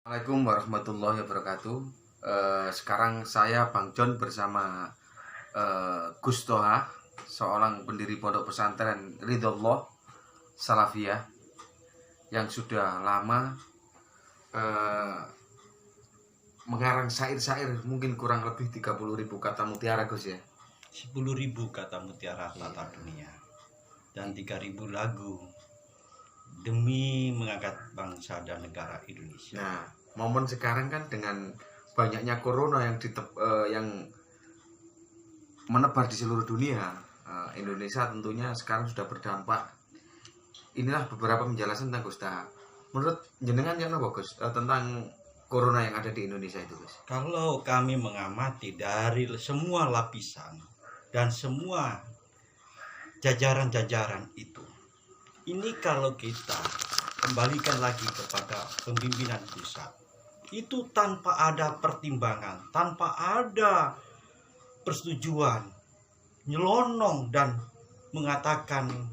Assalamualaikum warahmatullahi wabarakatuh. Sekarang saya Bang John bersama Gus Toha, seorang pendiri pondok pesantren Ridhollah Salafiyah yang sudah lama mengarang syair-syair mungkin kurang lebih 30.000 kata mutiara, Gus ya. 10.000 kata mutiara tata dunia dan 3.000 lagu demi mengangkat bangsa dan negara Indonesia. Nah, momen sekarang kan dengan banyaknya corona yang menebar di seluruh dunia, Indonesia tentunya sekarang sudah berdampak. Inilah beberapa penjelasan tentang Gus Taha. Menurut jenengan yang apa, Gus, tentang corona yang ada di Indonesia itu, Gus? Kalau kami mengamati dari semua lapisan dan semua jajaran-jajaran itu, ini kalau kita kembalikan lagi kepada pemimpinan pusat, itu tanpa ada pertimbangan, tanpa ada persetujuan, nyelonong dan mengatakan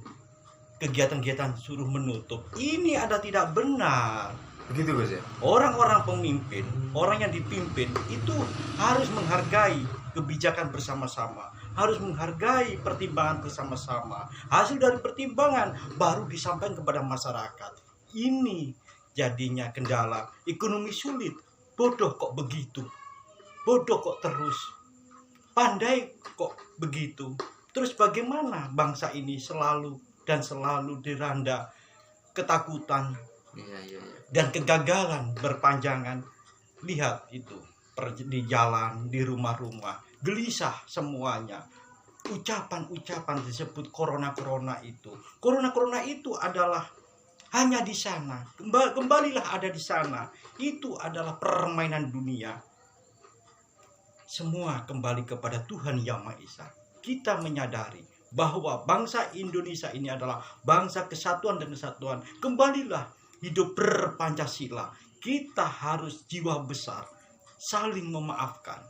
kegiatan-kegiatan suruh menutup, ini ada tidak benar. Begitu, Gus ya? Orang-orang pemimpin, orang yang dipimpin itu harus menghargai kebijakan bersama-sama, harus menghargai pertimbangan bersama-sama. Hasil dari pertimbangan baru disampaikan kepada masyarakat. Ini jadinya kendala. Ekonomi sulit, bodoh kok begitu, bodoh kok terus, pandai kok begitu. Terus bagaimana bangsa ini selalu dilanda ketakutan dan kegagalan berpanjangan. Lihat itu di jalan, di rumah-rumah, gelisah semuanya. Ucapan-ucapan disebut corona itu. Corona itu adalah hanya di sana. Kembalilah ada di sana. Itu adalah permainan dunia. Semua kembali kepada Tuhan Yang Maha Esa. Kita menyadari bahwa bangsa Indonesia ini adalah bangsa kesatuan dan kesatuan. Kembalilah hidup berpancasila. Kita harus jiwa besar, saling memaafkan.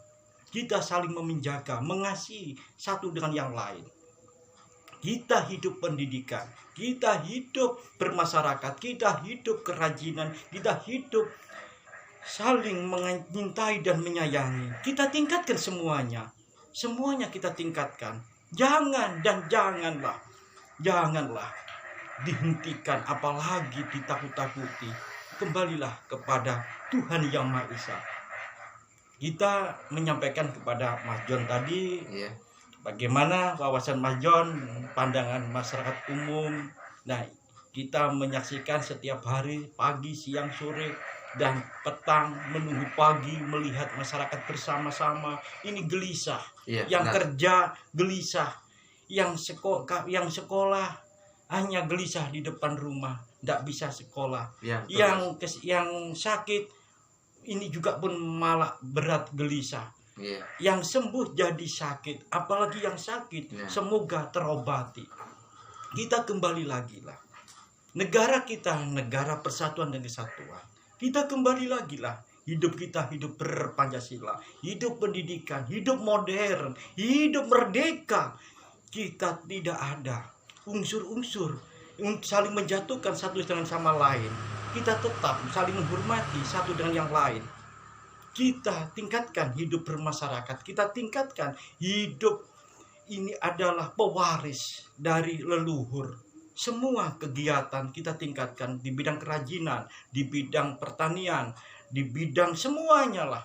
Kita saling menjaga, mengasihi satu dengan yang lain. Kita hidup pendidikan, kita hidup bermasyarakat, kita hidup kerajinan, kita hidup saling mencintai dan menyayangi. Kita tingkatkan semuanya. Semuanya kita tingkatkan. Janganlah dihentikan, apalagi ditakut-takuti. Kembalilah kepada Tuhan Yang Maha Esa. Kita menyampaikan kepada Mas John tadi, bagaimana wawasan Mas John, pandangan masyarakat umum. Nah, kita menyaksikan setiap hari, pagi, siang, sore, dan petang, menunggu pagi, melihat masyarakat bersama-sama. Ini gelisah, kerja gelisah, yang sekolah hanya gelisah di depan rumah, tidak bisa sekolah. Yang sakit ini juga pun malah berat gelisah. Yang sembuh jadi sakit, apalagi yang sakit semoga terobati. Kita kembali lagi lah. Negara kita negara persatuan dan kesatuan. Kita kembali lagi lah. Hidup kita hidup berpancasila, hidup pendidikan, hidup modern, hidup merdeka. Kita tidak ada unsur-unsur saling menjatuhkan satu dengan sama lain. Kita tetap saling menghormati satu dengan yang lain. Kita tingkatkan hidup bermasyarakat. Kita tingkatkan hidup ini adalah pewaris dari leluhur. Semua kegiatan kita tingkatkan di bidang kerajinan, di bidang pertanian, di bidang semuanya lah.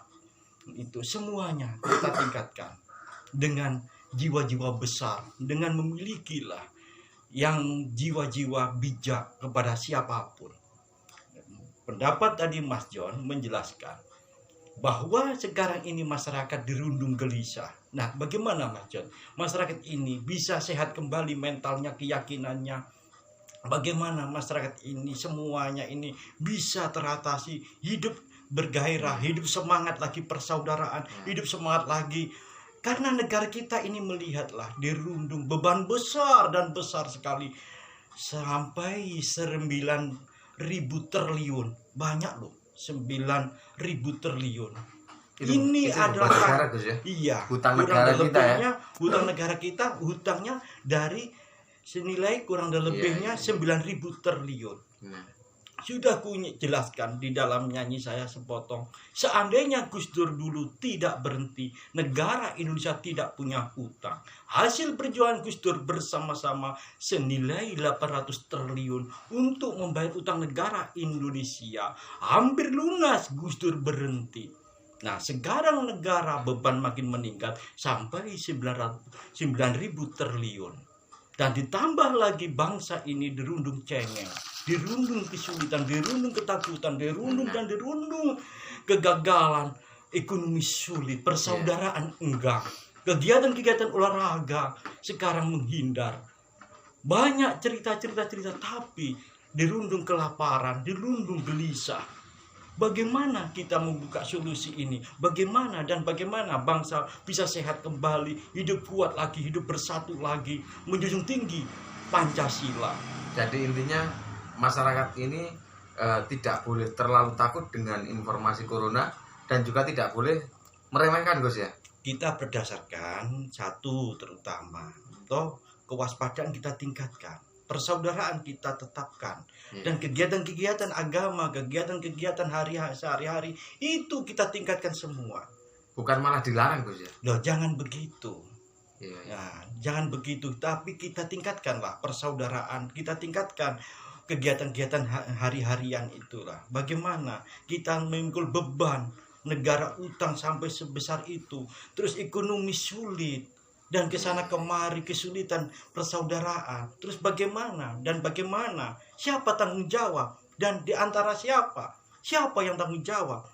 Itu semuanya kita tingkatkan dengan jiwa-jiwa besar, dengan memilikilah yang jiwa-jiwa bijak kepada siapapun. Pendapat tadi Mas John menjelaskan bahwa sekarang ini masyarakat dirundung gelisah. Nah, bagaimana Mas John? Masyarakat ini bisa sehat kembali mentalnya, keyakinannya. Bagaimana masyarakat ini semuanya ini bisa teratasi, hidup bergairah, hidup semangat lagi persaudaraan, hidup semangat lagi. Karena negara kita ini melihatlah dirundung beban besar dan besar sekali. Sampai 9.000 triliun. Banyak loh, 9.000 triliun. Ini adalah hutang negara kita ya. Hutang negara kita, hutangnya dari senilai kurang dan lebihnya 9.000 triliun. Sudah ku jelaskan di dalam nyanyi saya sepotong. Seandainya Gus Dur dulu tidak berhenti, negara Indonesia tidak punya hutang. Hasil perjuangan Gus Dur bersama-sama senilai 800 triliun untuk membayar utang negara Indonesia. Hampir lunas Gus Dur berhenti. Nah, sekarang negara beban makin meningkat sampai 9.000 triliun. Dan ditambah lagi bangsa ini dirundung cengeng, dirundung kesulitan, dirundung ketakutan, dirundung kegagalan, ekonomi sulit, persaudaraan enggak, kegiatan-kegiatan olahraga sekarang menghindar. Banyak cerita-cerita tapi dirundung kelaparan, dirundung gelisah. Bagaimana kita membuka solusi ini? Bagaimana bangsa bisa sehat kembali, hidup kuat lagi, hidup bersatu lagi, menjunjung tinggi Pancasila. Jadi intinya masyarakat ini tidak boleh terlalu takut dengan informasi corona dan juga tidak boleh meremehkan, Gus ya. Kita berdasarkan satu terutama, toh kewaspadaan kita tingkatkan, persaudaraan kita tetapkan, dan kegiatan-kegiatan agama, kegiatan-kegiatan sehari-hari itu kita tingkatkan semua. Bukan malah dilarang, Gus ya. Loh, jangan begitu. Jangan begitu, tapi kita tingkatkanlah persaudaraan, kita tingkatkan kegiatan-kegiatan hari-harian itulah. Bagaimana kita memikul beban negara utang sampai sebesar itu, terus ekonomi sulit, dan kesana kemari kesulitan persaudaraan. Terus bagaimana? Siapa tanggung jawab? Dan di antara siapa yang tanggung jawab?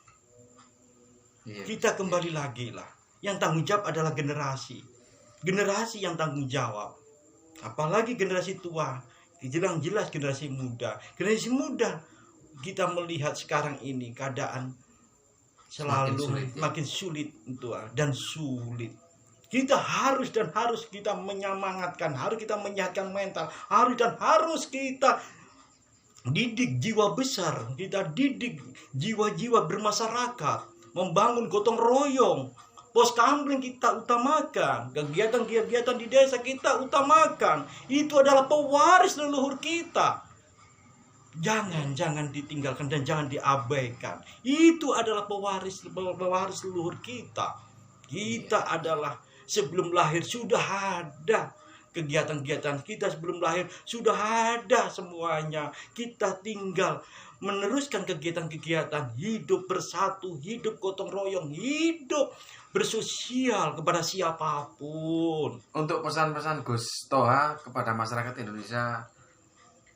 Kita kembali lagi lah. Yang tanggung jawab adalah generasi yang tanggung jawab. Apalagi generasi tua, jelas generasi muda. Generasi muda kita melihat sekarang ini keadaan selalu makin sulit dan sulit. Kita harus kita menyemangatkan, harus kita menyehatkan mental, harus kita didik jiwa besar, kita didik jiwa-jiwa bermasyarakat, membangun gotong royong, pos kamling kita utamakan, kegiatan-kegiatan di desa kita utamakan. Itu adalah pewaris leluhur kita. Jangan ditinggalkan dan jangan diabaikan. Itu adalah pewaris leluhur kita. Kita adalah sebelum lahir sudah ada kegiatan-kegiatan kita, sebelum lahir sudah ada semuanya. Kita tinggal meneruskan kegiatan-kegiatan, hidup bersatu, hidup gotong royong, hidup bersosial kepada siapapun. Untuk pesan-pesan Gus Toha kepada masyarakat Indonesia,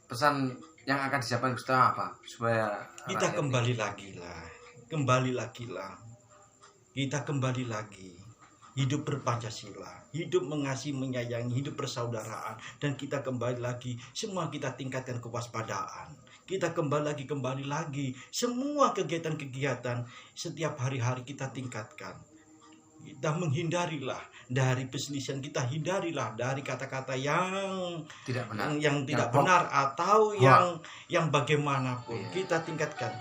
pesan yang akan disiapkan Gus Toha apa? Supaya kita kembali lagi lah. Kita kembali lagi. Hidup berpancasila, hidup mengasihi, menyayangi, hidup persaudaraan, dan kita kembali lagi, semua kita tingkatkan kewaspadaan. Kita kembali lagi, semua kegiatan-kegiatan setiap hari-hari kita tingkatkan. Kita menghindarilah dari perselisihan, kita hindarilah dari kata-kata yang tidak benar atau yang bagaimanapun. Kita tingkatkan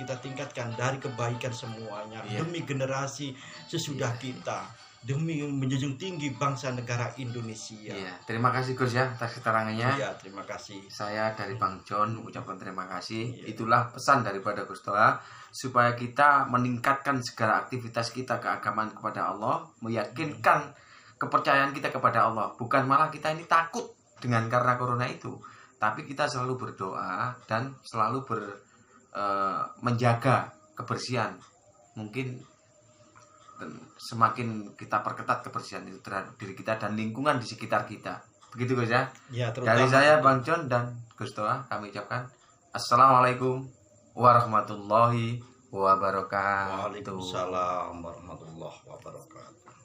dari kebaikan semuanya demi generasi sesudah kita, demi menjunjung tinggi bangsa negara Indonesia. Terima kasih Gus ya atas keterangannya. Terima kasih. Saya dari Bang John ucapkan terima kasih. Itulah pesan daripada Gus Toha, supaya kita meningkatkan segala aktivitas kita keagamaan kepada Allah, meyakinkan kepercayaan kita kepada Allah. Bukan malah kita ini takut karena corona itu, tapi kita selalu berdoa dan selalu menjaga kebersihan. Mungkin semakin kita perketat kebersihan itu terhadap diri kita dan lingkungan di sekitar kita. Begitu Gus ya. Dari saya Bang John dan Gus Toha, kami ucapkan Assalamualaikum warahmatullahi wabarakatuh. Waalaikumsalam warahmatullahi wabarakatuh.